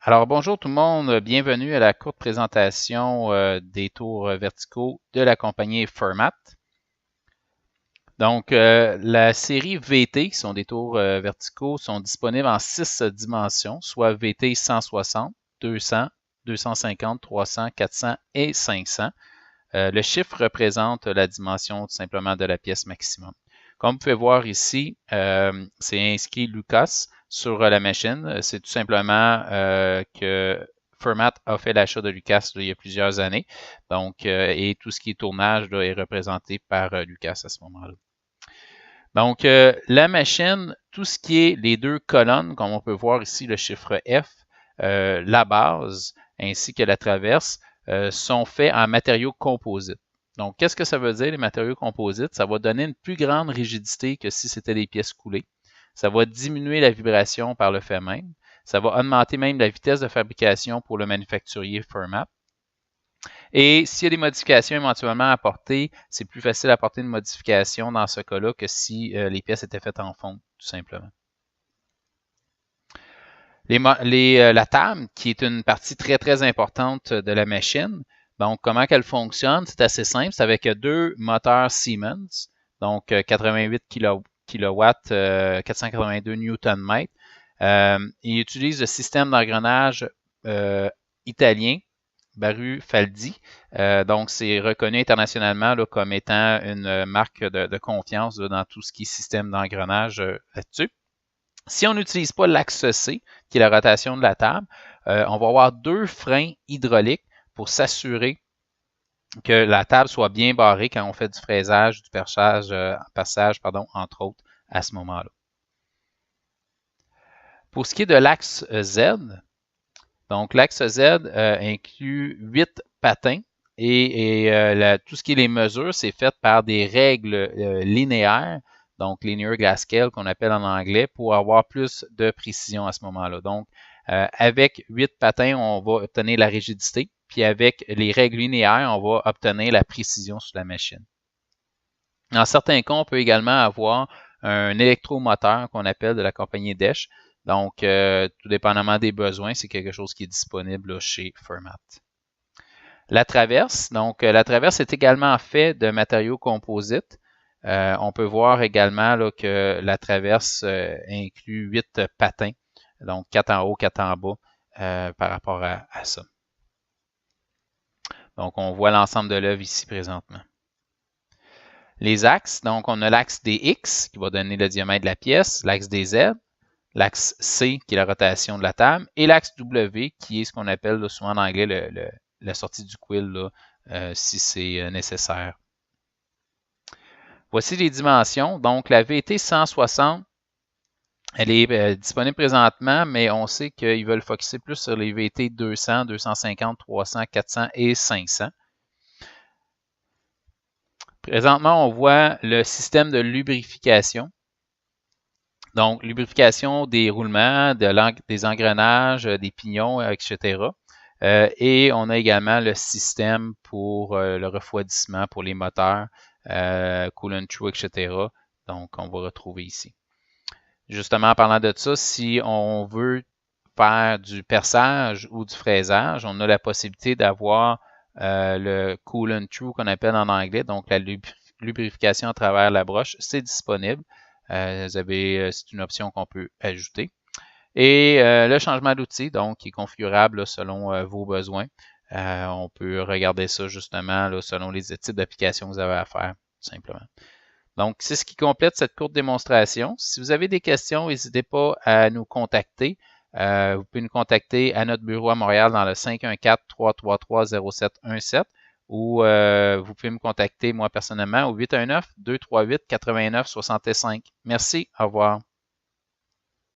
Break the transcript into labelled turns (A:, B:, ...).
A: Alors bonjour tout le monde, bienvenue à la courte présentation des tours verticaux de la compagnie Fermat. Donc la série VT, qui sont des tours verticaux, sont disponibles en 6 dimensions, soit VT 160, 200, 250, 300, 400 et 500. Le chiffre représente la dimension tout simplement de la pièce maximum. Comme vous pouvez voir ici, c'est inscrit Lucas sur la machine. C'est tout simplement que Fermat a fait l'achat de Lucas il y a plusieurs années. Donc, et tout ce qui est tournage là, est représenté par Lucas à ce moment-là. Donc, la machine, tout ce qui est les deux colonnes, comme on peut voir ici le chiffre F, la base ainsi que la traverse, sont faits en matériaux composites. Donc, qu'est-ce que ça veut dire, les matériaux composites? Ça va donner une plus grande rigidité que si c'était des pièces coulées. Ça va diminuer la vibration par le fait même. Ça va augmenter même la vitesse de fabrication pour le manufacturier Fermat. Et s'il y a des modifications éventuellement à apporter, c'est plus facile à apporter une modification dans ce cas-là que si les pièces étaient faites en fonte, tout simplement. La table, qui est une partie très, très importante de la machine, donc comment qu'elle fonctionne, c'est assez simple. C'est avec deux moteurs Siemens, donc 88 kW, 482 Nm. Il utilise le système d'engrenage italien, Baru-Faldi. Donc, c'est reconnu internationalement là, comme étant une marque de confiance là, dans tout ce qui est système d'engrenage là-dessus. Si on n'utilise pas l'axe C, qui est la rotation de la table, on va avoir deux freins hydrauliques pour s'assurer que la table soit bien barrée quand on fait du fraisage, du passage, entre autres, à ce moment-là. Pour ce qui est de l'axe Z, donc l'axe Z inclut 8 patins et tout ce qui est les mesures, c'est fait par des règles linéaires, donc linear gas scale qu'on appelle en anglais, pour avoir plus de précision à ce moment-là. Donc, avec 8 patins, on va obtenir la rigidité, puis avec les règles linéaires, on va obtenir la précision sur la machine. Dans certains cas, on peut également avoir un électromoteur qu'on appelle de la compagnie Desch. Donc, tout dépendamment des besoins, c'est quelque chose qui est disponible là, chez Fermat. La traverse, donc la traverse est également faite de matériaux composites. On peut voir également là, que la traverse inclut 8 patins, donc 4 en haut, 4 en bas par rapport à ça. Donc, on voit l'ensemble de l'œuvre ici présentement. Les axes, donc on a l'axe des X qui va donner le diamètre de la pièce, l'axe des Z, l'axe C qui est la rotation de la table et l'axe W qui est ce qu'on appelle là, souvent en anglais la sortie du quill là, si c'est nécessaire. Voici les dimensions. Donc la VT 160, elle est disponible présentement, mais on sait qu'ils veulent focuser plus sur les VT 200, 250, 300, 400 et 500. Présentement, on voit le système de lubrification. Donc, lubrification des roulements, des engrenages, des pignons, etc. Et on a également le système pour le refroidissement pour les moteurs, coolant true, etc. Donc, on va retrouver ici. Justement, en parlant de ça, si on veut faire du perçage ou du fraisage, on a la possibilité d'avoir le coolant true qu'on appelle en anglais, donc la lubrification à travers la broche, c'est disponible. C'est une option qu'on peut ajouter. Et le changement d'outil, donc, qui est configurable là, selon vos besoins. On peut regarder ça justement là, selon les types d'applications que vous avez à faire, tout simplement. Donc, c'est ce qui complète cette courte démonstration. Si vous avez des questions, n'hésitez pas à nous contacter. Vous pouvez nous contacter à notre bureau à Montréal dans le 514-333-0717 ou vous pouvez me contacter moi personnellement au 819-238-8965. Merci, au revoir.